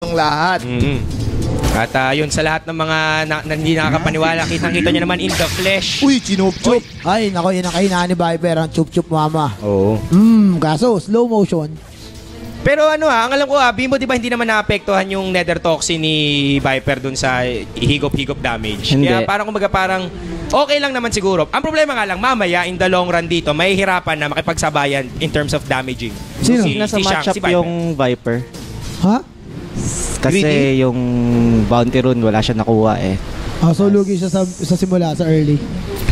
ang lahat. At yun sa lahat ng mga hindi nakakapaniwala, kitang-kita nyo naman in the flesh. Uy, chinup-chup. Ay, nako, yun ang kahinaan ni Viper, ang chup-chup mama. Oo. Kaso, slow motion. Pero ang alam ko Bimbo, di ba hindi naman naapektuhan yung nether toxin ni Viper dun sa higop-higop damage? Hindi. Kaya parang okay lang naman siguro. Ang problema nga lang, mamaya in the long run dito, may hirapan na makipagsabayan in terms of damaging. Sino? Nasa matchup yung Viper. Ha? Kasi yung bounty rune, wala siya nakuha eh. So lugi siya sa simula, sa early.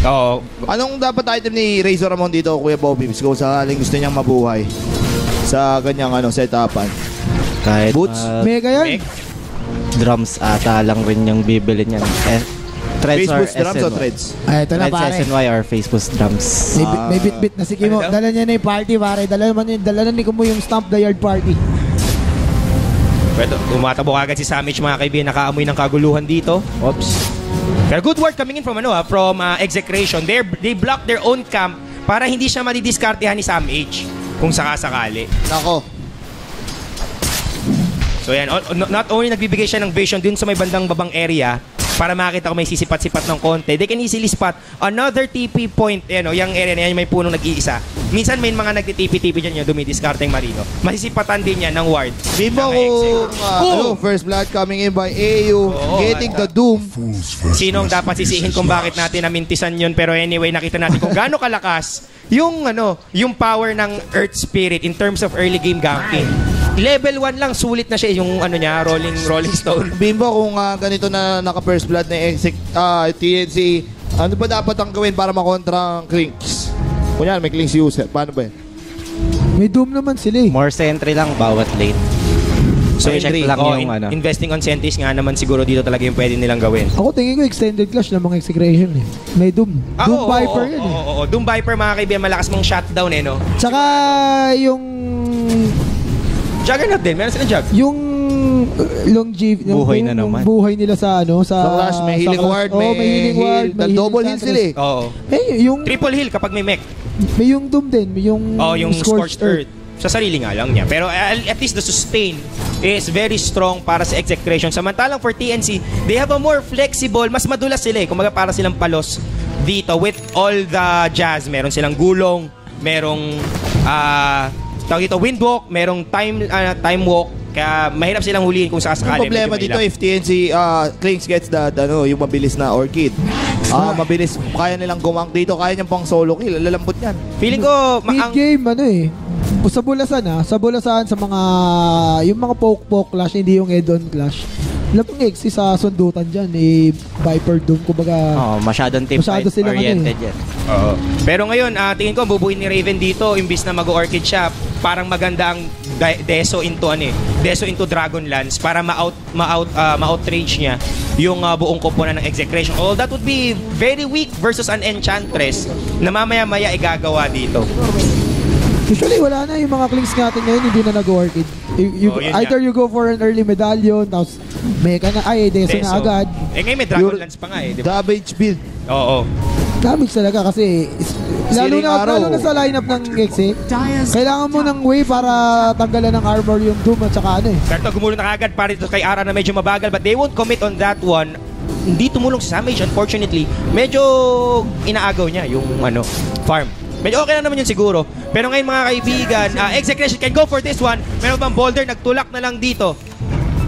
Oo. Anong dapat item ni Razor Ramon dito, Kuya Bobby? Kung sakaling gusto niyang mabuhay sa ganyang setupan. Kahit Boots? Mega yan. drums ata lang rin yung bibili niyan. Threads or Facebook drums o SNY. threads? Ay, ito na Threads pare. SNY or Facebook drums. May bit-bit na si Kimo. Ano daw? Dala niya na yung party pare. Dala na ni Kimo yung Stomp the Yard party. Pero tumatabo agad si Samich, mga kaibigan, nakaamoy ng kaguluhan dito. Oops. Pero good work coming in from Execration. They block their own camp para hindi siya madidiskartehan ni Sam H kung sakasakali. Nako. So yan, not only nagbibigay siya ng vision dun sa may bandang babang area para makita ko may sisipat-sipat ng konti, they can easily spot another TP point, yung area na yan, may punong nag-iisa. Minsan may mga nagtitipi-tipi dyan yung dumidiskarte yung Marino. Masisipatan din yan ng ward. Bimbo kung first blood coming in by AU, getting the doom. Sino ang dapat sisihin kung bakit natin namintisan yun? Pero anyway, nakita natin kung gaano kalakas yung power ng Earth Spirit in terms of early game ganking. Level 1 lang, sulit na siya yung rolling stone. Bimbo, kung ganito na naka-first blood na TNC, ano ba dapat ang gawin para makontra ang Klinks? Kunyari, may Klinks user. Paano ba yan? May Doom naman sila eh. More sentry lang bawat lane. So, check lang yung investing on sentries nga naman siguro dito talaga yung pwede nilang gawin. Ako tingin ko extended clash ng mga Execration eh. May Doom. Doom Viper yan eh. Oo, Doom Viper, mga kaibigan, malakas mong shutdown no? Tsaka yung... Juggernaut din, meron silang jug. Yung longevity, buhay na naman. Buhay nila sa sa Clash, may healing ward, may healing ward, may double heal sila eh. Oo. Yung triple heal kapag may mech. May yung Doom din, may yung Scorched Earth. Sa sarili nga lang niya. Pero at least the sustain is very strong para sa Execration. Samantalang for TNC, they have a more flexible, mas madulas sila eh. Kumaga para silang palos dito with all the jazz. Meron silang gulong, merong windwalk, merong time walk. Kaya mahirap silang huliin kung sakasakali. Yung problema dito if TNC Klinks gets yung mabilis na Orchid. Mabilis, kaya nilang gumang dito, kaya niyang pang solo kill, lalambot yan. Feeling ko mid-game sa bulasan sa mga yung mga poke clash, hindi yung head-on clash. Labang exi sa sundutan dyan Viper Doom, kumbaga masyadong team fight oriented yan. Pero ngayon, tingin ko bubuin ni Raven dito, imbis na mag-Orchid siya, parang maganda ang Deso into Dragonlance para ma-outrage niya yung buong koponan ng Execration. That would be very weak versus an Enchantress na mamaya-maya igagawa dito. Usually wala na yung mga Klinks natin ngayon, hindi na nag-Orchid. Either you go for an early medallion, tapos meka na, Deso na agad. Ngayon may Dragonlance pa nga diba? Damage build. Oo. Damage talaga kasi lalo na sa lineup ng Exe, kailangan mo ng way para tanggalan ng armor yung Doom at saka Pero gumulong na kagad para dito kay Ara na medyo mabagal, but they won't commit on that one. Hindi tumulong si Samage, unfortunately. Medyo inaagaw niya yung farm. Medyo okay na naman yun siguro. Pero ngayon mga kaibigan, Execration can go for this one. Meron bang Boulder? Nagtulak na lang dito.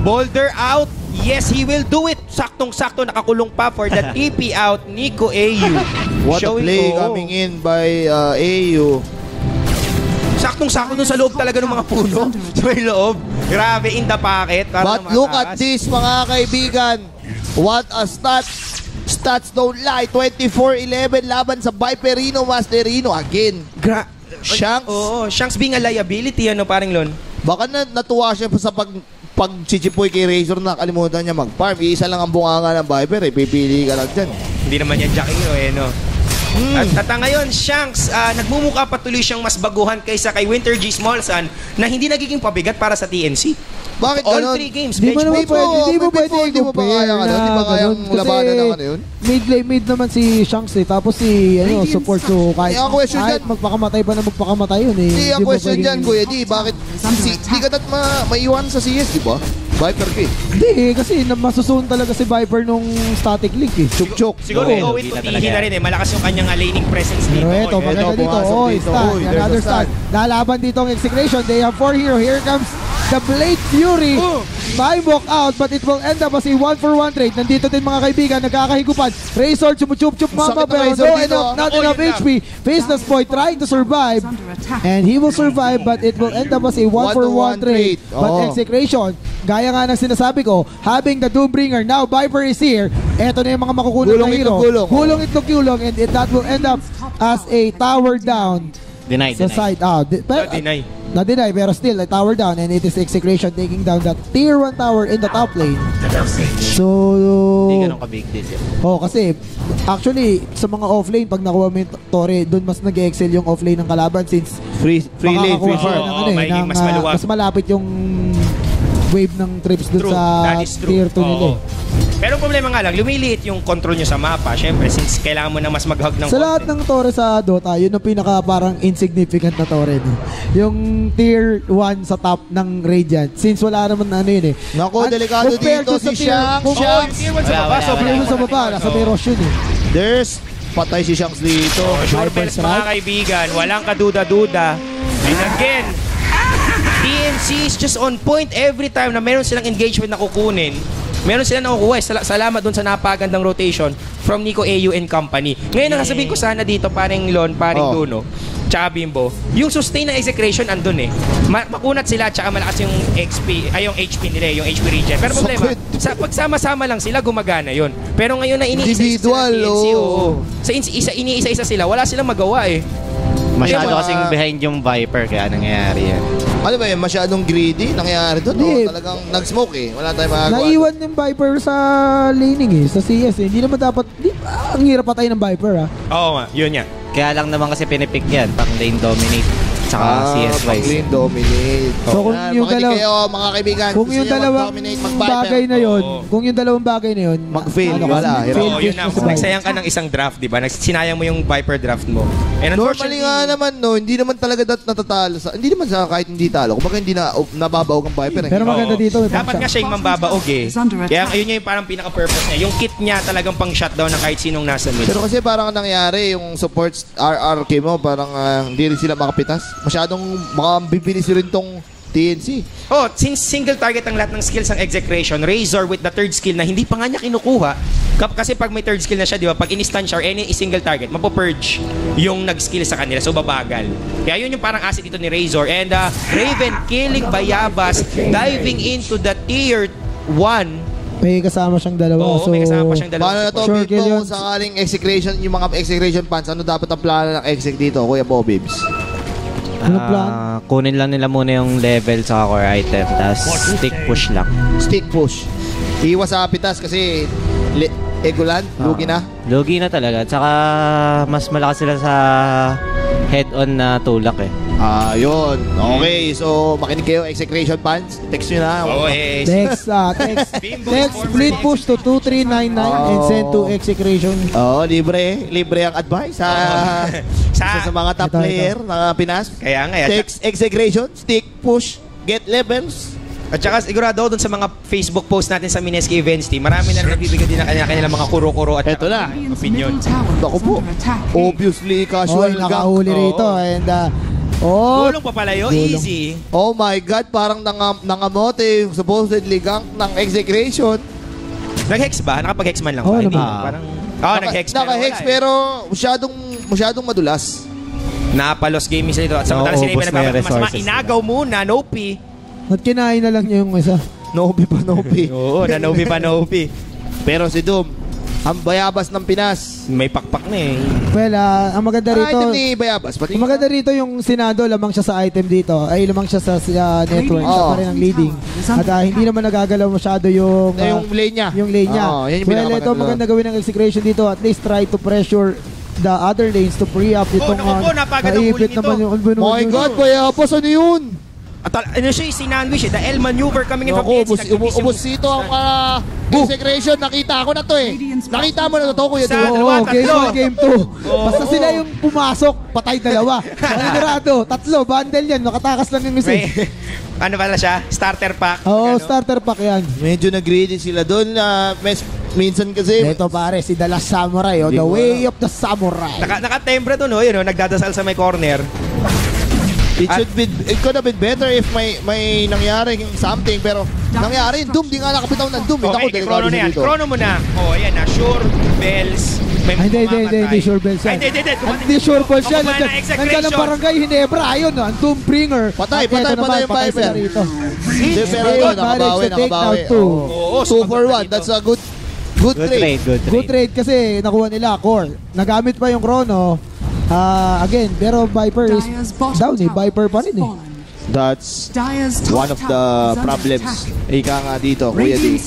Boulder out. Yes, he will do it. Saktong-sakto nakakulong pa for the TP out. Nico AU. What a play coming in by AU. Saktong-sakto dun sa loob talaga ng mga puno. Sa may loob. Grabe, in the pocket. But look at this mga kaibigan. What a stats. Stats don't lie. 24-11 laban sa Viperino Masterino. Again. Shanks. Shanks being a liability, paring Lon? Baka natuwa siya sa pag-chichipoy kay Razor na kalimutan niya mag-farm. Isa lang ang bunganga ng Viper pipili ka lang dyan. Hindi naman yan jacking At ngayon, Shanks, nagmumukha patuloy siyang mas baguhan kaysa kay Winter G. Smallsun na hindi nagiging pabigat para sa TNC. Bakit all ganun? 3 games. Hindi mo pwede Di mo ba kayang labanan ng yun? Mid naman si Shanks tapos si support so kahit magpakamatay pa na magpakamatay yun Hindi ang question dyan, Kuya D, bakit di ka maiwan sa CS, di ba? Viper Key. Hindi, kasi masusun talaga si Viper nung static link eh. Chuk-chuk. Siguro Oo, owing hindi to na Tihi na rin eh. Malakas yung kanyang laning presence dito. Pero ito, Eh. maganda dito. pumasok Oy, dito. stun. Oy, there's Another a stun. stun. Lalaban dito ang Execration. They have 4 hero. Here comes the Blade Fury. May walk out, but it will end up as a 1-for-1 trade. Nandito din mga kaibigan, nagkakahigupan. Razor, chumuchup-chup mama, Sakit ng pero Razor no dito, enough, not Oh, enough yun lang. HP. Faceless Boy trying to survive. And he will survive, but it will end up as a 1-for-1 trade. But Oo. Execration, gaya nga ng sinasabi ko, having the Doombringer, now Viper is here. Eto na yung mga makukunan Gulong na hero. itlog, gulong. Gulong itlog, gulong, and that will end up as a tower down Deny. sa side. Pero, Deny. na-deny, pero still, a tower down, and it is Execration taking down that tier 1 tower in the top lane. So, Hindi ganun ka-big deal yun. kasi actually, sa mga offlane, pag nakuha mo yung Torre, doon mas nag-excel yung offlane ng kalaban since Free lane, makakakuha free sila farm. ng, Oo, magiging mas maluwag. mas malapit yung wave ng trips doon True, sa that is true. tier 2 nila. Oo. Pero ang problema nga lang, lumiliit yung control nyo sa mapa. Siyempre, since kailangan mo na mas mag-hug ng Sa lahat ng Torre sa Dota, yun ang pinaka parang insignificant na Torre. No? Yung tier 1 sa top ng Radiant. Since wala naman ano yun eh. Naku, At delikado compared dito to sa si tier- Shanks. kung- Oo, yung tier 1 sa Wala, baba. wala, Sobrang Tier 1 sa baba, nasa may rush yun eh. There's patay si Shanks dito. Sure Viper's bells mga right. kaibigan, walang kaduda-duda. And again, TNC is just on point every time na meron silang engagement na kukunin. Meron silang nakukuha. Salamat dun sa napagandang rotation from Nico AU and company. Ngayon, ang sasabihin ko sana dito, paring Lon, paring Oh. Duno, tsaka Bimbo, yung sustain na execution andun eh. Makunat sila, tsaka malakas yung yung HP nila, yung HP regen. Pero problema, Sakit. pagsama-sama lang sila, gumagana yon. Pero ngayon na Individual, iniisa-isa sila, wala silang magawa eh. Masyado Diba? kasing behind yung Viper, kaya nangyayari yan. Ano ba yun? Masyadong greedy nangyayari doon. Hindi. Talagang nag-smoke eh. Wala tayong magagawa. Naiwan yung Viper sa laning eh, sa CS eh. Hindi naman dapat, ang hirap patay ng Viper ah. Oo nga, yun nga. Kaya lang naman kasi pinipick yan, pang lane dominate, tsaka CS wise. Pang-lane dominate. So, kung Yan, yung makinig dalaw- kayo, mga kaibigan. Kung gusto yung niyo dalawang mag-dominate, mag-Viper. bagay na yun, Oo. kung yung dalawang bagay na yun, Mag-fail, ano, wala, fail hirap. Oo, yun fish na. na si Viper. Nagsayang ka ng isang draft, di ba? Sinayang mo yung Viper draft mo. And Normally nga naman, no, hindi naman talaga natatalo sa, hindi naman sa kahit hindi talo. Kumbaga hindi na nababaw ang Viper. Eh. Pero maganda dito, may dapat pang nga siya yung mambabaog eh. Kaya ayun yung parang pinaka-purpose niya. Yung kit niya talagang pang shutdown ng kahit sinong nasa mid. Pero kasi parang nangyari, yung supports RRQ mo, parang hindi rin sila makapitas. Masyadong bibilis rin tong TNC. Oh, since single target ang lahat ng skills ng execution, Razor with the third skill na hindi pa nga niya kinukuha, kasi pag may third skill na siya, di ba, pag in-stun siya or any single target, mapopurge yung nag-skill sa kanila, so babagal. Kaya yun yung parang asset dito ni Razor. And Raven killing Bayabas, diving into the tier 1. May kasama siyang dalawa. Oo, so, may kasama pa siyang dalawa. Paano na to, Sure, Big kill Bo, yun. kung sakaling execution, yung mga execution fans, ano dapat ang plano ng exec dito, Kuya Bobibs? Ano plan? Kunin lang nila muna yung level sa core item, tapos stick push lang. Stick push. Iwas sa pitas kasi Egoland, lugi na. Lugi na talaga. Tsaka mas malakas sila sa head-on na tulak eh. Yun. Okay, so makinig kayo, execution fans. Text nyo na. Oo, eh. Text, Bimbo text is split forward. push to 2399 and send to execration. Oo, libre. Libre ang advice sa mga top Ito. player na Pinas. Kaya nga, Text execution, stick push, get levels. At saka sigurado doon sa mga Facebook post natin sa Mineski Events Team, marami na nagbibigay din ng kanilang mga kuro-kuro at Eto na. opinion. Ako po. Obviously, casual Oy, nakahuli gang. rito. Oo. And, oh, Gulong pa pala yun, Gulong. easy. Oh my God, parang nangamote yung supposedly gang ng execution. Nag-hex ba? Nakapag-hex man lang Oo ba? Hindi. naman. Parang, nag-hex. Naka-hex wala eh. pero masyadong madulas. Napalos gaming sila ito. At samantala sila Naubos yung na yung nagpapamas. resources Inagaw muna, no P. at kinain na lang niya yung isa. Nopi pa nopi. Oo, na no P pa no P. Pero si Doom, ang bayabas ng Pinas. May pakpak na eh. Well, ang maganda Ang rito, item ni Bayabas. Pati ang maganda rito yung Senado, lamang siya sa item dito. Ay, lamang siya sa network. Siya Oo. pa rin ang leading. At hindi naman nagagalaw masyado yung yung lane niya. yung lane niya. Oo, yan yung Well, ito pinakamaganda. maganda gawin ng execution dito. At least try to pressure the other lanes to free up itong naku po, napagad ang naipit huli naman nito. yung Oh my God, Bayabas, ano yun? At ano siya, sinandwich eh. The L maneuver coming in from Ako, PNC. ubos dito ang execution. Nakita ko na to eh. Nakita mo na to, Kuya Sa- Doom. Oo, Dalawa, game tatlo. 1, game 2. Basta sila yung pumasok, patay dalawa. Panigurado, tatlo, bundle yan, nakatakas lang yung isa. ano pala siya? Starter pack. Oo, Ano? starter pack yan. Medyo nag-greedy sila doon. Minsan kasi... Ito pare, si The Last Samurai, The Way of the Samurai. Nakatembre doon, yun, nagdadasal sa may corner. It could have been better if may nangyaring something, pero nangyari yung Doom, di nga nakapitaw ng Doom. Okay, chrono na yan. Chrono mo na. Ayan na, sure, bells, may Hindi sure bells yan. Hindi sure bells yan. Nandiyan ang barangay Hinebra, ayun, ang Doombringer. Patay yung Viper. Hindi, pero ito, nakabawi. 2 for 1, that's a good trade. Good trade kasi nakuha nila core. Nagamit pa yung chrono. Again, pero Viper is down Viper pa rin eh. That's one of the problems. Ika nga dito, Kuya D.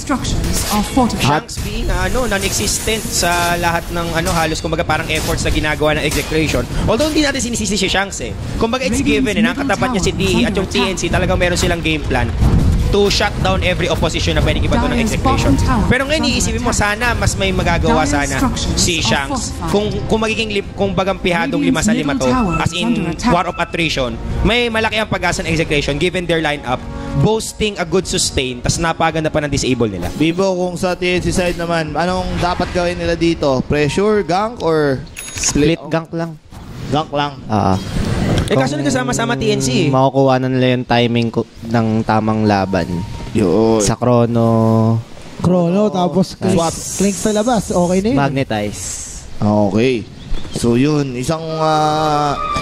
Shanks being non-existent sa lahat ng halos kumbaga parang efforts na ginagawa ng execution. Although hindi natin sinisisi si Shanks eh. Kumbaga it's given nakatapat niya si DE at yung TNC talagang meron silang game plan to shut down every opposition na pwedeng ibato ng execution. Pero ngayon iisipin mo sana mas may magagawa sana si Shanks kung magiging kung bagang pihadong 5 sa 5 to as in war of attrition, may malaki ang pag-asa ng execution given their lineup boasting a good sustain tas napaganda pa ng disable nila. Bibo, kung sa TNC side naman, anong dapat gawin nila dito? Pressure, gank, or Split gank lang. Gank lang. Kaso nagkasama-sama TNC eh. Makukuha na nila yung timing ng tamang laban. Yun. Sa chrono, tapos Clink sa labas, okay na yun. magnetize. Okay. So yun, isang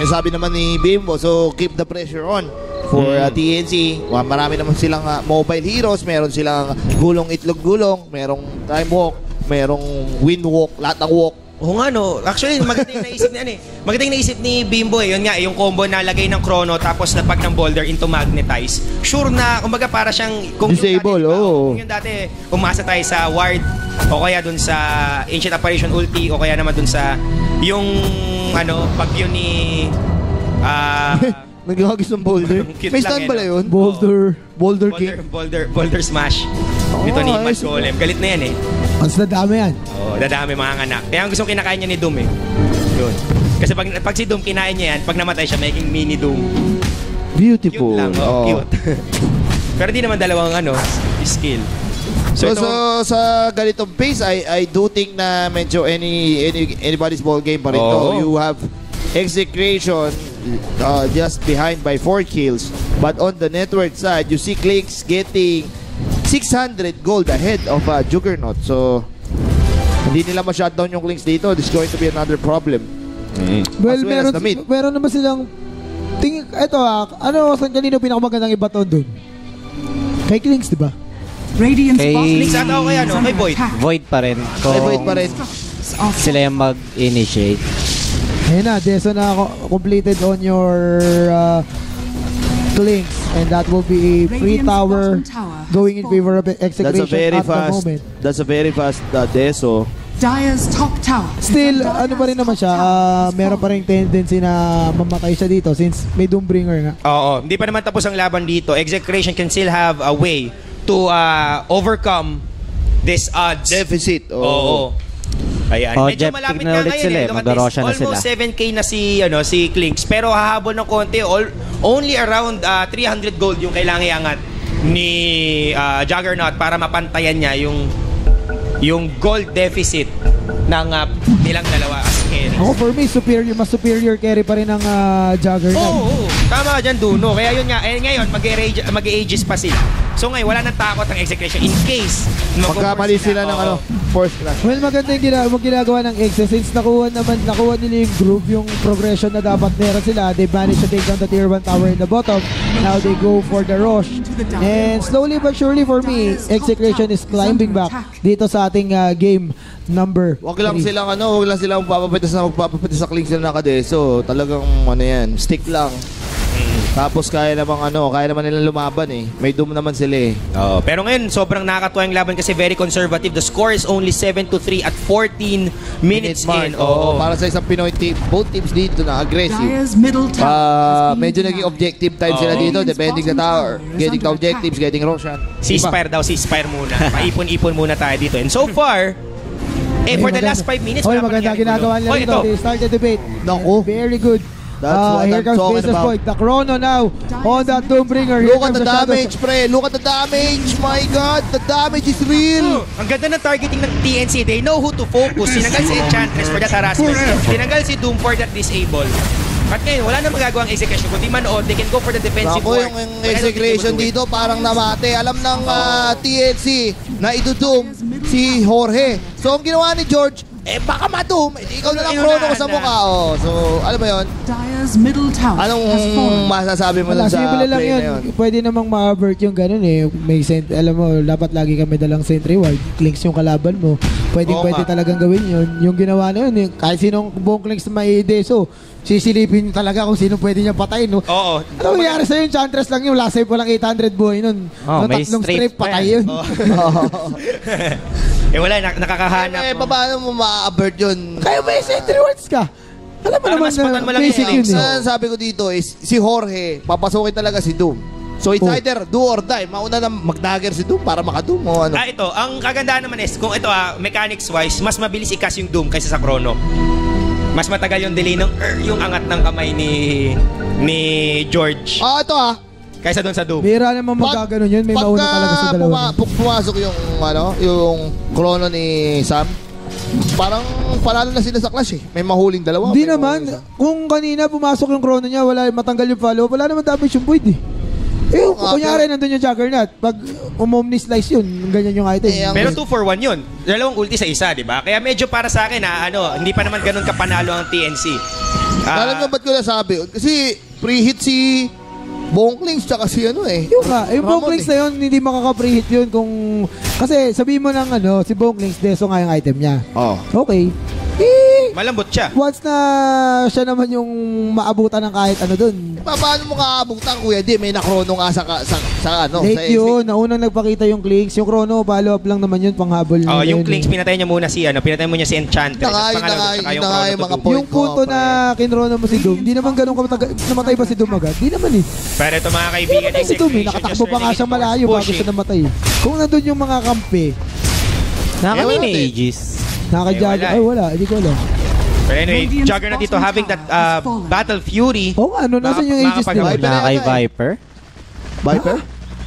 sabi naman ni Bimbo, so keep the pressure on for TNC. Marami naman silang mobile heroes, meron silang gulong itlog gulong, merong time walk, merong wind walk, lahat ng walk. Oo nga no. Actually, magandang naisip ni magandang naisip ni Bimbo eh. Yun nga, yung combo na lagay ng chrono tapos napag ng boulder into magnetize. Sure na, kumbaga para siyang kung disable, kung yung dati umasa tayo sa ward o kaya dun sa Ancient Apparition ulti o kaya naman dun sa yung pagyo ni Naghagis ng boulder. May stand pala yun? Boulder King. Boulder Smash. Dito ni Mas Golem. Galit na yan eh. Mas nadami yan. Oo, dadami mga anak. Kaya ang gustong kinakain niya ni Doom eh. Yun. Kasi pag si Doom kinain niya yan, pag namatay siya, making mini Doom. Beautiful. Cute lang, cute. Pero di naman dalawang skill. So sa ganitong pace, I do think na medyo anybody's ball game pa rin to. You have Execration just behind by 4 kills. But on the network side, you see Clicks getting 600 gold ahead of Juggernaut. So, hindi nila ma-shutdown yung Clicks dito. This is going to be another problem. Well, meron naman silang saan kanino pinakamagandang ibaton doon? Kay Clicks, di ba? Clicks ata o kaya kay Void. Void pa rin. Kay Void pa rin. Sila yung mag-initiate. Ayun na, Deso na completed on your Clinks, and that will be a free tower going in favor of Execration at the moment. That's a very fast Deso. Dire's top tower. Still, pa rin naman siya, meron pa rin tendency na mamatay siya dito since may Doombringer nga. Oo, hindi pa naman tapos ang laban dito. Execration can still have a way to overcome this odds. Deficit. Oo. Ayan. Medyo malapit na ngayon sila, almost 7k na si Clinks. Pero hahabol ng konti. Only around 300 gold yung kailangan iangat ni Juggernaut para mapantayan niya yung gold deficit ng nilang dalawa as carry. Ako for me, mas superior carry pa rin ng Juggernaut. Oo. Tama dyan, Duno. Kaya yun nga, ngayon, mag-ages pa sila. So ngayon, wala nang takot ang Execration in case magkamali sila ng force class. Well, maganda yung ginagawa ng Exe since nakuha nila yung groove, yung progression na dapat meron sila. They managed to take down the tier 1 tower in the bottom. Now they go for the rush. And slowly but surely for me, Execration is climbing back dito sa ating game number 3. Wag lang silang magpapapit sa Clinks na nakadeso. Talagang stick lang. Tapos kaya naman nilang lumaban eh. May Doom naman sila eh. Pero ngayon, sobrang nakakatuwa yung laban kasi very conservative. The score is only 7-3 at 14 minutes in. Para sa isang Pinoy team, both teams dito na aggressive. Medyo naging objective time sila dito, depending sa tower. Getting the objectives, getting Roshan. Ceasefire muna. Paipon-ipon muna tayo dito. And so far, for the last 5 minutes, maganda ginagawa nila dito. They started the debate. Naku. Very good. That's what Here I'm comes talking Basis about. Point. The Chrono now on that Doombringer. Here Look at comes the damage, pre. Look at the damage. My God, the damage is real. Ang ganda ng targeting ng TNC. They know who to focus. Tinanggal si Enchantress for that harassment. Tinanggal si Doom for that disable. At ngayon, wala na magagawang execution. Kundi manood, they can go for the defensive Ako work. yung execution dito parang namate. Alam ng TNC na idudum si Jorge. So ang ginawa ni George, baka madum. Ikaw na lang chrono ko sa mukha. Oh. So alam mo yun? Dire's middle tower has Anong fallen. masasabi mo dun sa simple lang play yun. na yun? Pwede namang ma-avert yung ganun eh. May alam mo, dapat lagi kami dalang sentry ward. Clinks yung kalaban mo. Pwede talagang gawin yun. Yung ginawa na yun, kahit sinong buong clinks na may deso, sisilipin nyo talaga kung sino pwede niya patayin. No? Oo. Ano mangyari sa'yo yung Chantress lang yung last save po lang 800 buhay nun. Oh, Nung may tatlong strafe strip, pa patay yan. yun. Wala, nakakahanap. Paano mo ma-avert yun? Kaya may sentry wards ka. Alam mo Para naman maspatan mo na lang basic yung yun eh. Ang sabi ko dito is, si Jorge, papasukin talaga si Doom. So it's either do or die. Mauna na mag-dagger si Doom para maka-Doom o ano. Ito, ang kagandahan naman is, kung ito mechanics-wise, mas mabilis ikas yung Doom kaysa sa Chrono. Mas matagal yung delay ng yung angat ng kamay ni George Ito kaysa doon sa Doom. Bira naman magkaganon yun. May mauna talaga sa dalawa. Pumasok yung chrono ni Sam, parang panalo na sila sa clash eh. May mahuling dalawa. Hindi may naman. mahuli isa. Kung kanina pumasok yung chrono niya, wala matanggal yung follow, wala naman damage yung void eh. Kunyari nandun yung Juggernaut. Pag umomni slice yun, ganyan yung item. Pero 2 for 1 yun. Dalawang ulti sa isa, di ba? Kaya medyo para sa akin, hindi pa naman ganun kapanalo ang TNC. Alam mo ba't ko nasabi? Kasi pre-hit si Bonklings tsaka si Yung Bonklings na yun, hindi makaka-preheat yun kung... Kasi sabihin mo ng si Bonklings, deso nga yung item niya. Okay. Malambot siya. Once na siya naman yung maabutan ng kahit ano dun. Paano mo kaabutan, kuya? Di, may na-chrono nga sa Late yun. Naunang nagpakita yung Clinks. Yung Chrono, follow up lang naman yun, panghabol. Yung Clinks, pinatay niya muna pinatay mo niya si Enchantress. Yung punto na kinrono mo si Doom, di naman ganun namatay ba si Doom agad? Di naman eh. Pero ito mga kaibigan, si Doom eh. Nakatakbo pa nga siyang malayo bago siya namatay. Kung nandun yung mga kampi, Nakakami ni Aegis. Naka-Juggernaut. Ay, wala. Hindi ko alam. But anyway, Juggernaut dito having that Battle Fury. Nasan yung Aegis niya? Nakakay Viper. Viper?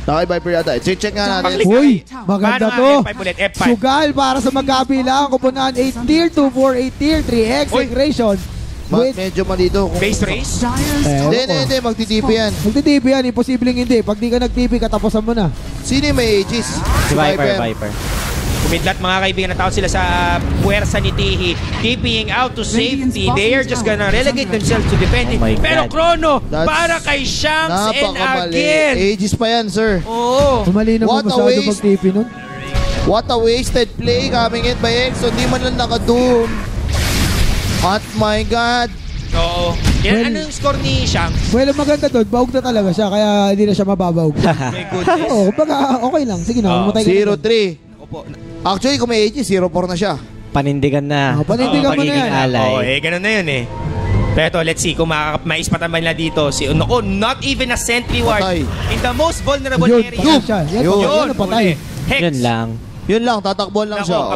Nakay Viper yata. Check nga natin. Uy, maganda to. F5 ulit, F5. Sugal para sa magkabilang. Kupunan 8 tier, 2, 4, 8 tier, 3 execration. Medyo malito. Base race? Hindi. Magtitipi yan. Magtitipi yan. Imposibleng hindi. Pag di ka nagtipi, katapusan mo na. Sino yung may Aegis? Si Viper. Kumidlat mga kaibigan, na tao sila sa puwersa ni Tihi. TPing out to safety. They are just gonna relegate themselves to defending. Pero Chrono, para kay Shanks and again. Aegis pa yan, sir. Oo. Mali naman What a masyado waste. mag-tipi nun. What a wasted play coming in by Exo. Hindi man lang naka-doom. At my God. Oo. Ano yung score ni Shanks? Well, maganda doon. Baog na talaga siya, kaya hindi na siya mababaog. My goodness. Oo, kumbaga okay lang. Sige na, mamatay ka na. 0-3. Opo. Actually, kung may Aegis, 0-4 na siya. Panindigan na. Panindigan mo na Pagiging yan. alay. Ganun na yun eh. Pero ito, let's see kung maispatan ba nila dito. Not even a sentry ward. Patay. In the most vulnerable Yun, area. patay siya. Yan ang patay. Hex. Yun lang. Yun lang, tatakbuhan lang siya.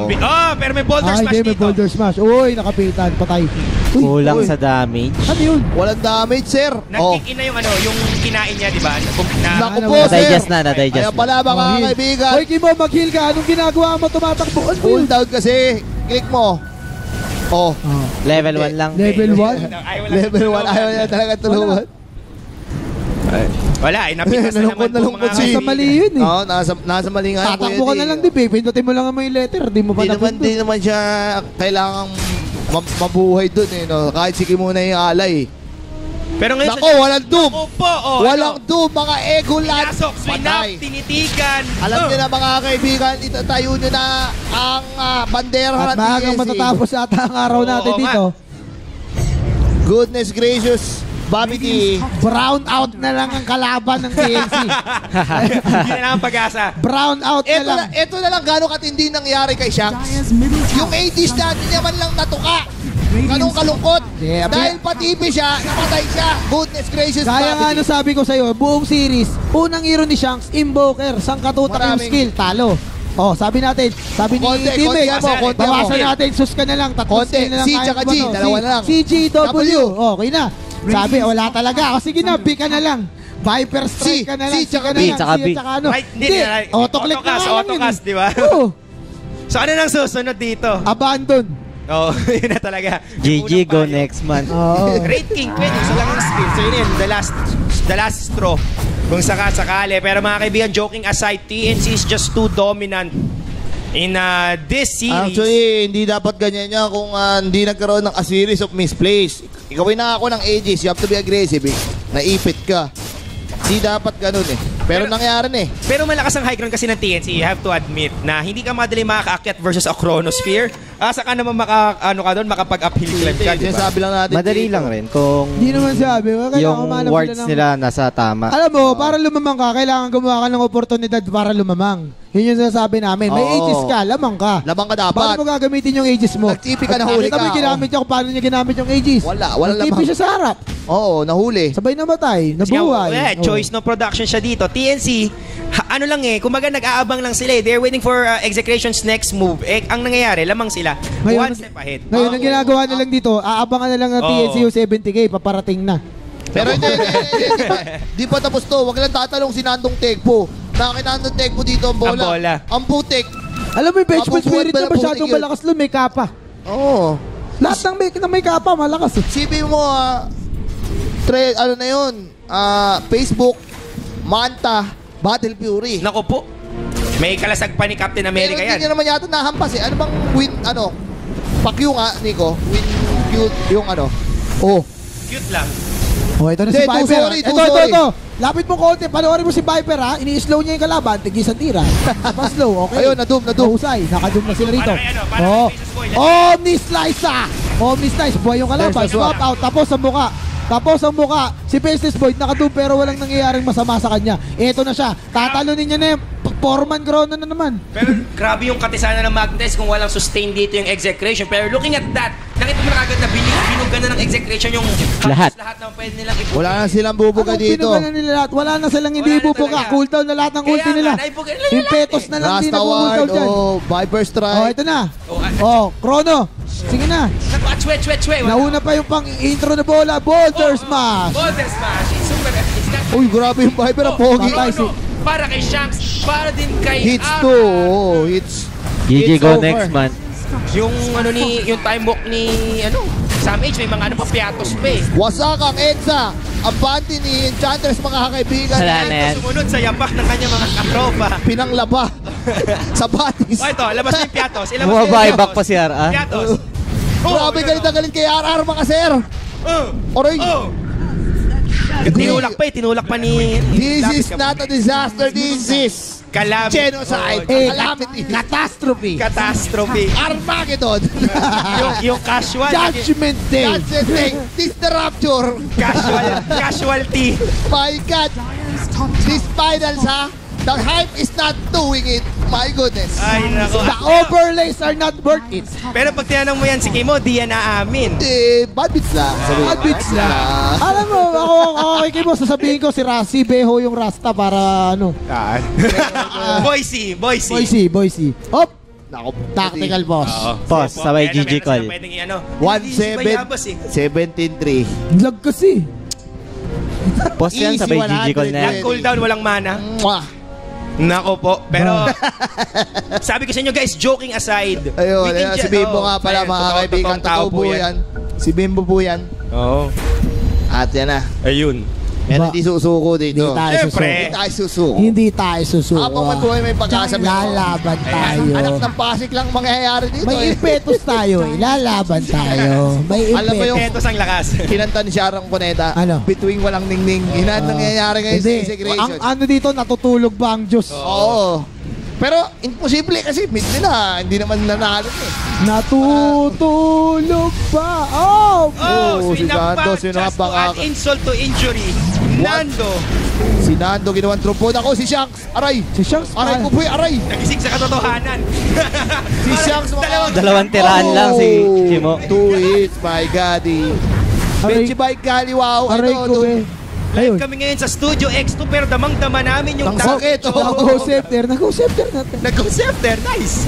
Pero may boulder smash Hindi, may dito. boulder smash. Uy, nakapitan. Patay. Uy, Kulang sa damage. ano yun? Walang damage, sir. Nag-kick in na yung kinain niya, di ba? Naku po, sir. Na-digest na. Kaya pala mga Heal. kaibigan. Hoy, Kimo, mag-heal ka. Anong ginagawa mo? Tumatakbo. Ano Full yun? down kasi. Click mo. Level 1 lang. Level 1? Level 1. Ayaw niya talaga tulungan. Wala, napitas na naman itong mga... Nasa mali yun eh. Oo, nasa mali nga. Tatakbo ka na lang, di ba? Pindutin mo lang mo yung letter. Di mo pa Hindi naman siya kailangang mabuhay dun eh. No? Kahit sige muna yung alay. Pero ngayon Nako, walang doom. Opo, Walang doom, mga ego lahat. Pinasok, swinap, tinitigan. Alam niyo na mga kaibigan, itatayo niyo na ang bandera At ng maagang TNC. matatapos ata ang araw natin Oo, dito. Goodness gracious, Bobby T. Brown out na lang ang kalaban ng TNC. Hindi na naman pag-asa. Brown out na lang. Ito na lang gano'ng katindi nangyari kay Shanks. Dire's middle Yung tower 80s natin naman lang natuka. Ganong kalungkot. Yeah, Dahil patipi siya, namatay siya. Goodness gracious, Kaya nga Bobby T. sabi ko sa'yo, buong series, unang hero ni Shanks, Invoker, sangkatutak yung Maraming- skill, talo. Oh, sabi natin, sabi ni Konti teammate, mo, konti bawasan mo. natin, sus ka na lang, tatlong Konti, skill na lang. C kaya tsaka mo G, to. dalawa na lang. CGW, W. okay na. Sabi, wala talaga. O sige na, B ka na lang. Viper Strike ka na lang. tsaka na B, lang, tsaka C B. at saka ano. Right, hindi. Autoclick na nga lang yun. Autocast, di ba? Oo. So ano nang susunod dito? Abandon. Oh, yun na talaga. GG, Unang go payo. next month. Oo. Great King, pwede. Isa lang ang skill. So yun, the last straw. Kung sakali. Pero mga kaibigan, joking aside, TNC is just too dominant in this series. Actually, hindi dapat ganyan yan kung hindi nagkaroon ng a series of misplays. Ikaw ay nakako ng Aegis, you have to be aggressive. Naipit ka. Hindi dapat ganun eh. Pero nangyari na eh. Pero malakas ang high ground kasi ng TNC, you have to admit na hindi ka madali makakaakyat versus a Chronosphere. Saka naman makapag-uphill climb ka, di ba? Sinasabi lang natin Madali dito. lang rin kung Hindi naman sabi. yung wards nila nasa tama. Alam mo, para lumamang ka, kailangan gumawa ka ng oportunidad para lumamang. Yun yung sinasabi namin. May Oo. Aegis ka, lamang ka. Lamang ka dapat. Paano mo gagamitin yung Aegis mo? Nag-TP ka, nahuli Nakita mo ka. yung ginamit niya kung paano niya ginamit yung Aegis. Walang Nag-TP lamang. siya sa harap. Oo, nahuli. Sabay namatay. Nabuhay. Oo. Choice no production siya dito. TNC, ano lang eh, kumbaga nag-aabang lang sila eh. They're waiting for Execration's next move. Ang nangyayari, lamang sila. One step ahead. Ngayon, ang ginagawa na lang dito, aabangan na lang ng TNC yung 70k, paparating na. Pero hindi, di pa tapos to. Huwag lang tatalong si Nandong Tegpo. Nandong Tegpo dito ang bola. Ang bola. Ang putik. Alam mo yung Vengeful Mabubuhat Spirit ba na ng masyadong putik yun? malakas lo, may kapa. Oo. Lahat ng may kapa, malakas. Sibi mo, ano na yun? Facebook, Manta, Battle Fury. Nako po. May kalasag pa ni Captain Pero America hindi yan. niya naman yata nahampas eh. Ano bang win, Pakyu nga, Nico. Win, cute, yung ano. Oh. Cute lang. Oh, ito na Hindi, si Viper. sorry, Ito. Lapit mo konti. Panoorin mo si Viper, ha? Ini-slow niya yung kalaban. Tigis ang tira. Pa-slow, okay? Ayun, nadum. Mahusay. Nakadum na sila rito. Para kay ano, para Oh. kay Faces Boy. Omni-slice, Omni-slice. Buhay yung kalaban. There's the Swap out. Tapos ang muka. Si Faceless Void nakadum pero walang nangyayaring masama sa kanya. Ito na siya. Tatalunin niya na yung Foreman Grono na naman. Pero grabe yung katisanan ng Magnes kung walang sustain dito yung Execration. Pero looking at that, nakita mo na agad na binugan na ng Execration yung Lahat ng pwede nilang ibuga. Wala na silang bubuga Anong dito. pinuga na nila lahat? Wala na silang hindi Wala na bubuga. talaga. Cooldown na lahat ng Kaya ulti nga, nila. naibuga nila Impetus lahat na lang din Rasta Ward, nag-cooldown dyan. Viper Strike. Oh, ito na. Oh, Chrono. Sige na. Chwe. Nauna pa yung pang-intro na bola. Boulder Smash. Boulder Smash. It's super. It's not Uy, grabe yung Viper ang pogi. Patay si... para kay Shanks, para din kay Hits Ara. to. Oh, hits. GG, It's go over. next month. Yung yung time walk ni Sam H, may mga papiatos pa eh. Wasak ang EDSA. Ang panty ni Enchantress, mga kaibigan. Wala na yan. Sumunod sa yapak ng kanyang mga katropa. Pinanglaba sa batis. Ito, labas na yung piatos. Ilabas Bumabuyback pa si RA. Piatos. Grabe, galit na galit kay RR, mga sir. Oray. Tinulak pa ni... This is not a disaster. This is Calamity. genocide. Eh, Calamity. Catastrophe. Catastrophe. Armageddon. yung casual. Judgment Day. That's the thing. This is the rapture. Casualty. My God. This finals, ha? The hype is not doing it. My goodness. Ay, nako. The overlays are not worth it. Pero pag tinanong mo yan si Kimo, di yan naamin. Bad beats lang. Bad beats lang. Alam mo, ako kay mo, sasabihin ko si Beho yung Rasta para ano. Boise. Boise. Hop! Tactical boss. Boss, sabay GG call. 17-3. Lag kasi. Boss yan, Easy sabay GG call na yan. Cooldown, walang mana. Mwah. Nako po. Pero, sabi ko sa inyo guys, joking aside. Ayun, we can si just- Bimbo nga pala, ayun, mga totoo, kaibigan. totoong tao Totoo po yan. Si Bimbo po yan. Oo. At yan na. Ayun. Meron di susuko dito. Hindi tayo Siyempre. Hindi tayo susuko. Hindi tayo susuko. Habang may buhay, may pag-asa. Lalaban tayo. Anak ng Pasig lang mangyayari dito. May impetus tayo eh. Lalaban tayo. May Alam mo yung- impetus. Etos ang lakas. Kinanta ni Sharon Cuneta. Ano? Between walang ningning. Yan ang nangyayari ngayon sa Hindi. integration. Ang ano dito, natutulog ba ang Diyos? Oo. Pero imposible kasi mid nila. Hindi naman nanalo eh. Natutulog ba? Oh! si Nando, just to add insult to injury. Nando, Si Nando, ginawang trumpod. Ako, si Shanks. Aray. Si Shanks. Aray po po, aray. nagising sa katotohanan. Si Shanks, mga... Dalawang tiraan lang si Kimo. 2 hits, my God. Aray, Benji by Kaliwaw. aray ko eh. Ayun. Live kami ngayon sa Studio X2 pero damang-dama namin yung Ang sakit, oh. Nag-go-scepter natin. Nag-concepter, nice.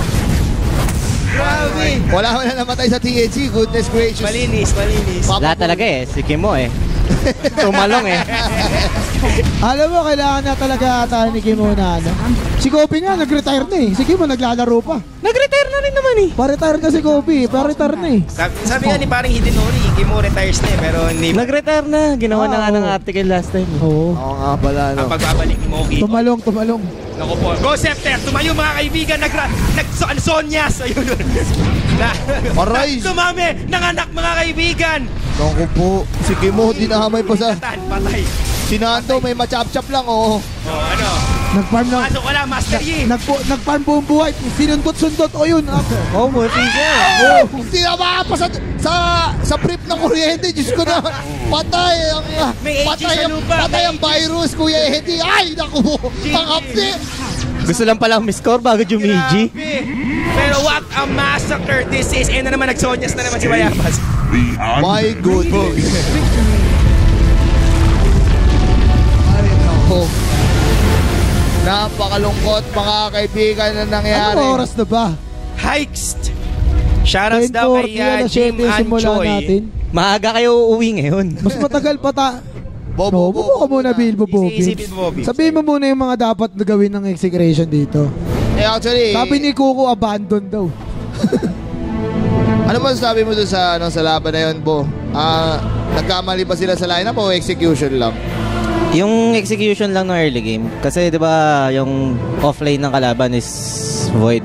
Grabe. Wala namatay sa TNC. Goodness gracious. Malinis. Lahat talaga eh, si Kimo eh. Tumalong eh. Alam mo, kailangan na talaga ata ni Kimo na ano. Si Kobe nga, nag-retire na eh. Si Kimo naglalaro pa. Nag-retire na rin naman eh. Pa-retire na si Kobe, pa-retire na eh. Sabi nga ni parang Hidinori, Kimo retires na eh, pero hindi. Nag-retire na. Ginawa na nga ng article last time. Oo. Oo nga pala, no. Ang pagbabalik ni Moki. Tumalong. Naku po. Go, Scepter! Tumayo mga kaibigan! Sonyas! Ayun. Aray! Tumami! Nanganak mga kaibigan! Naku po. Si Kimo, dinahamay pa sa... Patay. Si Nando, may machap-chap lang, oh. Ano? Nag-farm lang. Pasok ko lang, Master Yi! Nag-farm buong buhay. Sinundot-sundot. O yun. Multi siya. Hindi na makapasa sa brief ng kuryente. Diyos ko na. Patay ang... May AG sa lupa. Patay ang virus, Kuya Eddie. Ay, naku. Ang kapti. Gusto lang palang miscore bago Jumiji. Grabe. Pero what a massacre this is. Na naman, nagsonyas na naman si Bayabas. My goodness. Ay, naku. Napakalungkot, mga kaibigan, na nangyari. Anong oras na ba? Heist! Shoutouts daw kay 10:40, Jim simula Anchoy. natin. Maaga kayo uuwi ngayon. Mas matagal pa Bobo Bobo ka muna, Bilbo Bobby. Isipin mo, Bobby. Sabihin mo muna yung mga dapat na gawin ng execration dito. Actually, Sabi ni Kuko, abandon daw. ano man sabi mo doon sa laban na yun, Bo? Nagkamali ba sila sa lineup o execution lang? Yung execution lang ng early game. Kasi 'di ba yung offlane ng kalaban is void.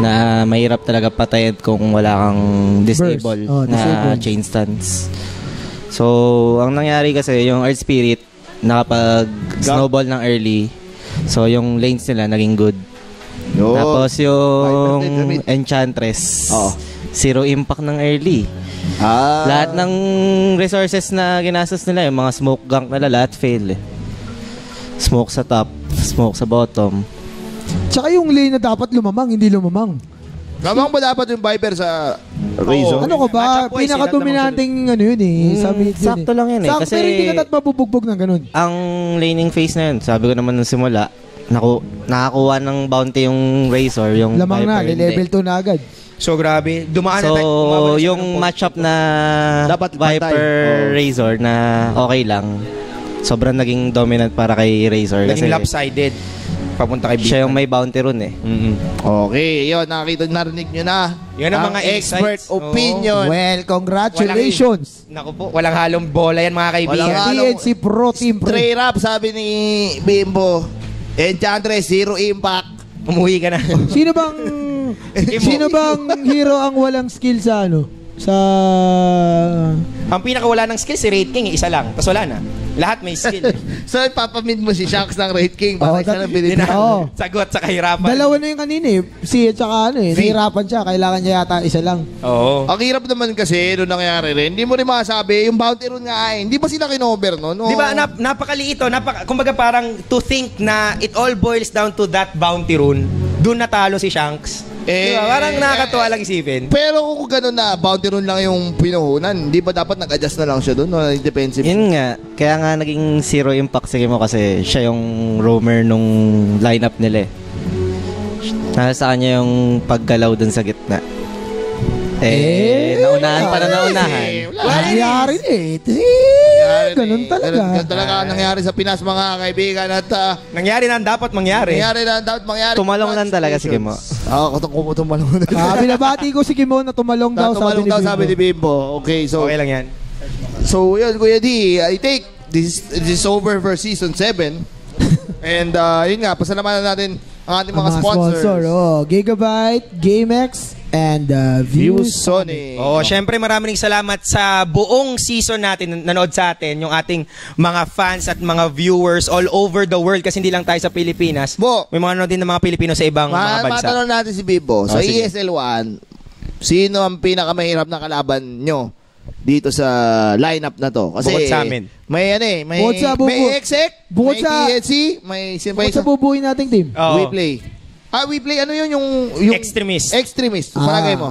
Na mahirap talaga patayin kung wala kang disable na chain stance. So, ang nangyari kasi yung Earth Spirit nakapag-snowball ng early. So, yung lanes nila naging good. Tapos yung Enchantress, zero impact ng early. Lahat ng resources na ginastos nila, yung mga smoke gank nila, lahat fail eh. Smoke sa top, smoke sa bottom. Tsaka yung lane na dapat lumamang, hindi lumamang. Gamang ba dapat yung Viper sa Razor? Ano ko ba? Pinaka-dominanting ano yun eh. Sabi sakto lang yun eh. Sakto, Kasi pero hindi ka na't mabubugbog ng ganun. ang laning phase na yun, sabi ko naman nung simula, nakakuha ng bounty yung Razor, yung Lamang na, Viper, level 2 na agad. So, grabe. Dumaan So, na tayo. yung matchup na Dapat Viper Razor na okay lang, sobrang naging dominant para kay Razor. Naging Kasi lopsided. Papunta kay Big. siya yung may bounty ron eh. Okay, yun, narinig nyo na. Yan ang mga expert insights. opinion. Well, congratulations. Naku po, walang halong bola yan mga kaibigan. Walang halong- TNC Pro Team Pre. Straight up, sabi ni Bimbo. Enchantress, zero impact. Umuwi ka na. Sino bang hero ang walang skill sa ano? Sa... Ang pinakawala ng skill si Raid King, isa lang. Tapos wala na. Lahat may skill. So, ipapamid mo si Shanks ng Raid King. Bakit siya nang binibigyan? Oo. Sagot sa kahirapan. Dalawa na yung kanina eh. Si at saka ano eh. Nahirapan siya. Kailangan niya yata isa lang. Oo. Ang hirap naman kasi nung nangyari rin. Hindi mo rin masabi, yung bounty run nga ay, hindi ba sila kinover no? Di ba, napakaliit oh. Kumbaga parang to think na it all boils down to that bounty rune, doon natalo si Shanks. Di ba? Parang nakakatuwa lang isipin. Pero kung gano'n na, bounty run lang yung pinuhunan, di ba dapat nag-adjust na lang siya doon? No? Defensive. Yun nga, kaya nga naging zero impact sa game mo kasi siya yung roamer nung lineup nila eh. Nasa kanya yung paggalaw dun sa gitna. Naunahan pa na naunahan. Nangyari eh. Ganun talaga. Ganun talaga ang nangyari sa Pinas, mga kaibigan. At Nangyari na ang dapat mangyari. nangyari na dapat mangyari. Tumalong lang talaga si Kimo. Tumalong na. Binabati ko si Kimo na tumalong daw, Tumalong daw, sabi ni Bimbo. Okay, so Okay lang yan. So, yun, Kuya D, I think this is over for Season 7. And, yun nga, pasalamatan natin ang ating mga sponsors. Gigabyte, GameX, and Views Sony. Syempre maraming salamat sa buong season natin nanood sa atin, yung ating mga fans at mga viewers all over the world kasi hindi lang tayo sa Pilipinas. Bo, may mga nanood din ng mga Pilipino sa ibang mga bansa. Matanong natin si Bimbo. Sa sige. ESL 1, sino ang pinakamahirap na kalaban nyo dito sa lineup na to? Kasi Bukod sa amin. May may Exec, Bukod may sa- TNC, may Bukod sa bubuhin nating team. Oo. We play, ano yun yung Extremist. Extremist. Palagay mo.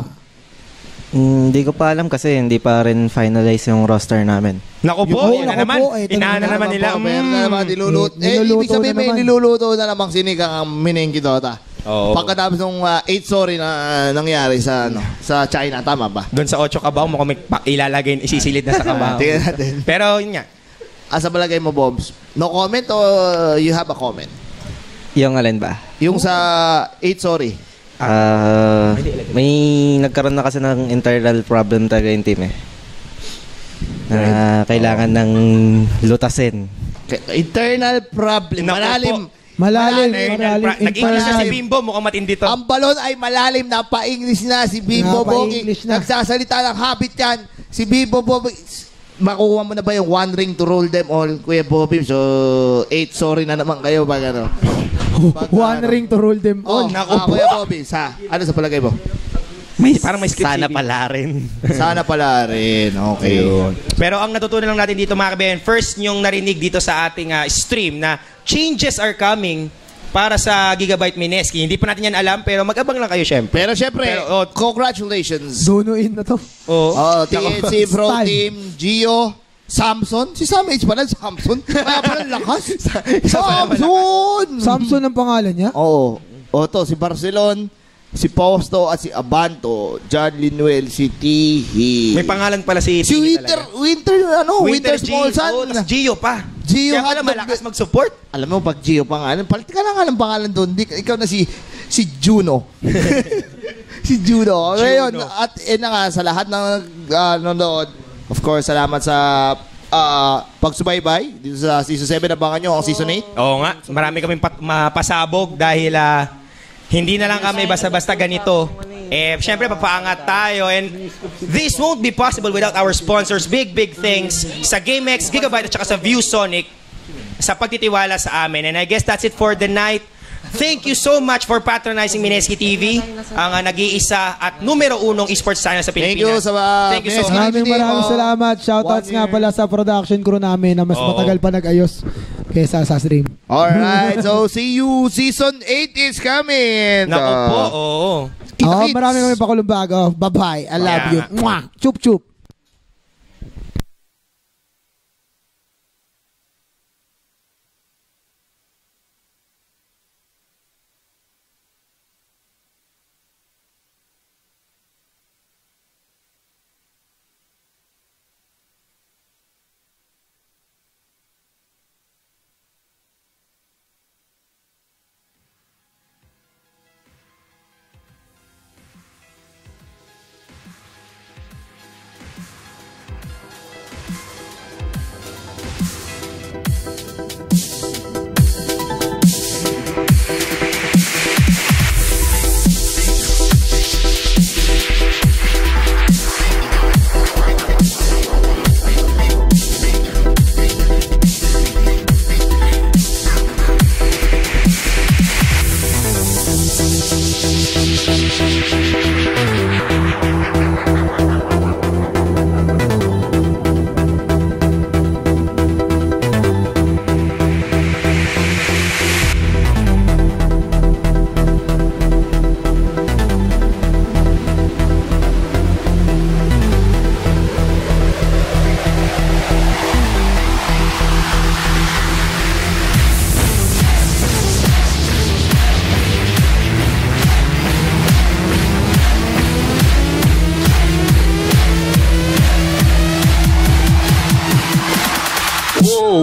Hindi ko pa alam kasi hindi pa rin finalize yung roster namin. Naku po, Naku yan na po, naman. ito Inaana na naman nila. Meron na naman niluluto. Niluluto Ibig sabihin na may naman. niluluto na namang sinig ang Minengi Dota. Oo. Pagkatapos ng 8 sorry na nangyari sa sa China, tama ba? Doon sa 8 kabaw, mukhang may ilalagay, isisilid na sa kabaw. Tingnan natin. Pero yun nga. Sa palagay mo, Bobs, no comment o you have a comment? Yung alin ba? Yung sa 8 sorry. May nagkaroon na kasi ng internal problem talaga yung team na kailangan ng lutasin. Internal problem. Malalim. Nag-English na si Bimbo, mukhang matindi to. Ang balon ay malalim, napa-English na si Bimbo Bogi. Nagsasalita ng habit yan. Si Bimbo Bogi. Makuha mo na ba yung 1 ring to rule them all, Kuya Bobby? So, 8 sorry na naman kayo pag ano. 1 ring to rule them all. Kuya Bobby, ano sa palagay mo? Parang may script. Sana pala rin. Sana pala rin. Okay. Pero ang natutunan lang natin dito, mga kabayan, first yung narinig dito sa ating stream na changes are coming para sa Gigabyte Mineski. Hindi pa natin yan alam, pero mag-abang lang kayo, syempre. Pero syempre, congratulations. Dono-in na to. TNC Pro Team, Gio, Samson. Si Sam H pala, Samson. Kaya pala lakas. Samson ang pangalan niya? Oo. To, si Barcelon, si Posto at si Abanto, John Linuel, si Tihi. May pangalan pala si Winter Small Sun. Tas Gio pa. Gio kaya pala malakas mag-support. Alam mo, pag Gio pangalan, palit ka na nga ng pangalan doon. Ikaw na si Juno. Si Juno. Ngayon, at nga, sa lahat ng nanonood, of course, salamat sa pagsubaybay dito sa Season 7. Abangan nyo ang Season 8. Oo nga. Marami kaming mapasabog dahil hindi na lang kami basta-basta ganito. Siyempre, papaangat tayo. And this won't be possible without our sponsors. Big thanks sa GameX, Gigabyte, at saka sa ViewSonic sa pagtitiwala sa amin. And I guess that's it for the night. Thank you so much for patronizing Mineski TV, ang nag-iisa at numero 1 esports channel sa Pilipinas. Thank you so much. Maraming salamat. Shoutouts nga pala sa production crew namin na mas matagal pa nag-ayos kaysa sa stream. Alright, so see you. Season 8 is coming. Naku po, maraming pakulong bago. Bye-bye. I love you. Mwah! Chup-chup.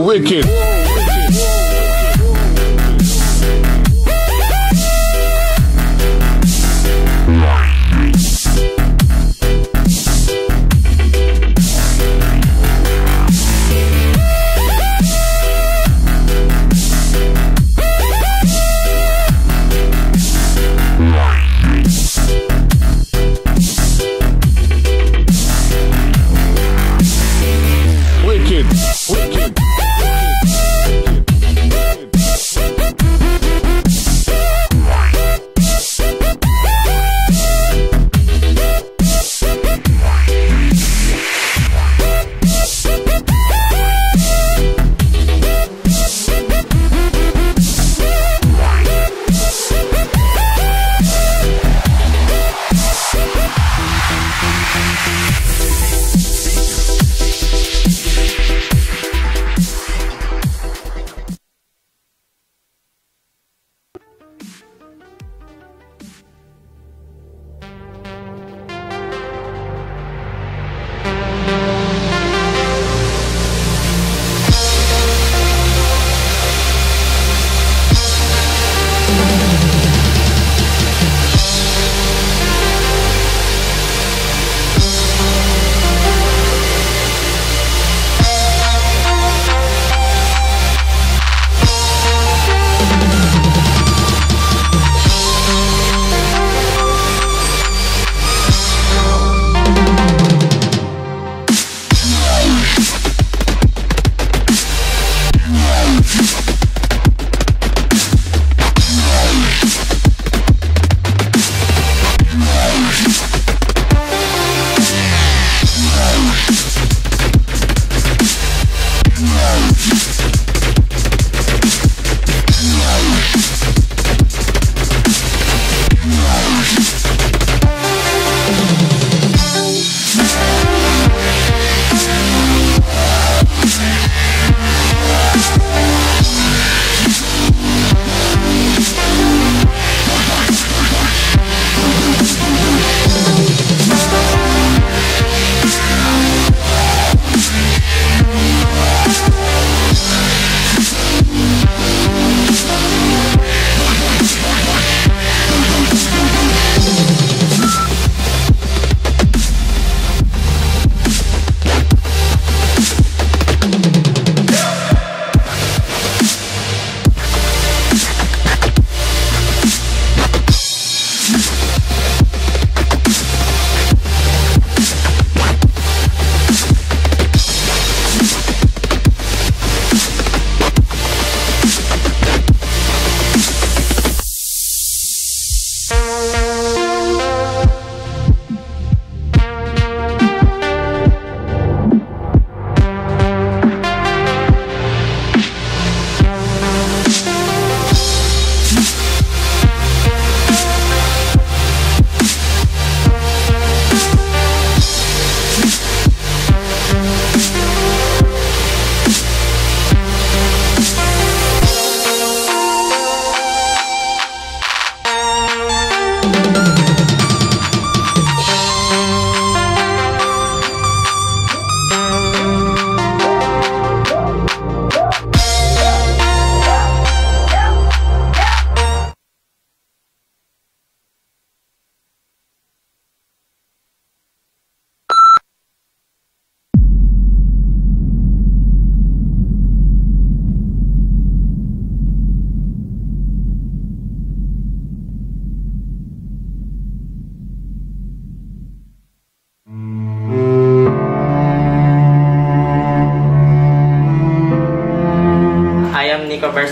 Wicked. Wicked.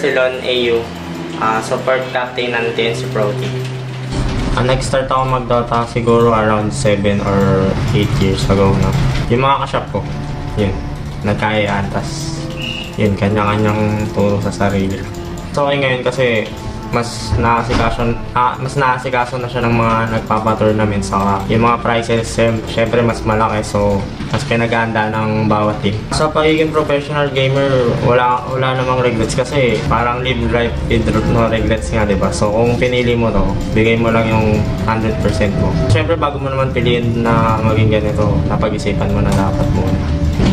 Barcelon AU. Support captain ng TNC Pro Team. Nag-start ako mag-Dota siguro around 7 or 8 years ago na. Yung mga ka-shop ko, yun, nagkayaan, tas yun, kanya-kanyang turo sa sarili. So okay ngayon kasi mas naasikaso na siya ng mga nagpapa-tournament, saka yung mga prizes syempre mas malaki, so mas pinag-aanda ng bawat team. Sa pagiging professional gamer, wala namang regrets kasi parang live life with no regrets nga, diba? So kung pinili mo to, bigay mo lang yung 100% mo. Syempre bago mo naman piliin na maging ganito, napag-isipan mo na dapat muna.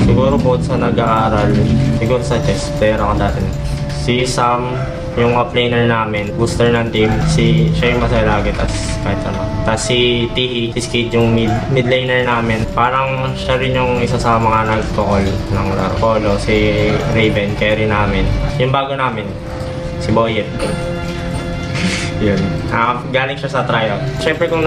Siguro bukod sa nag-aaral, siguro sa chess, player ako dati. Si Sam, yung offlaner namin, booster ng team, siya yung masaya lagi, kahit ano. Tapos si Tihi, si Skid yung mid laner namin. Parang siya rin yung isa sa mga nagko-call ng laro. Polo, si Raven, carry namin. Yung bago namin, si Boyet. Yun. Galing siya sa tryout. Siyempre kung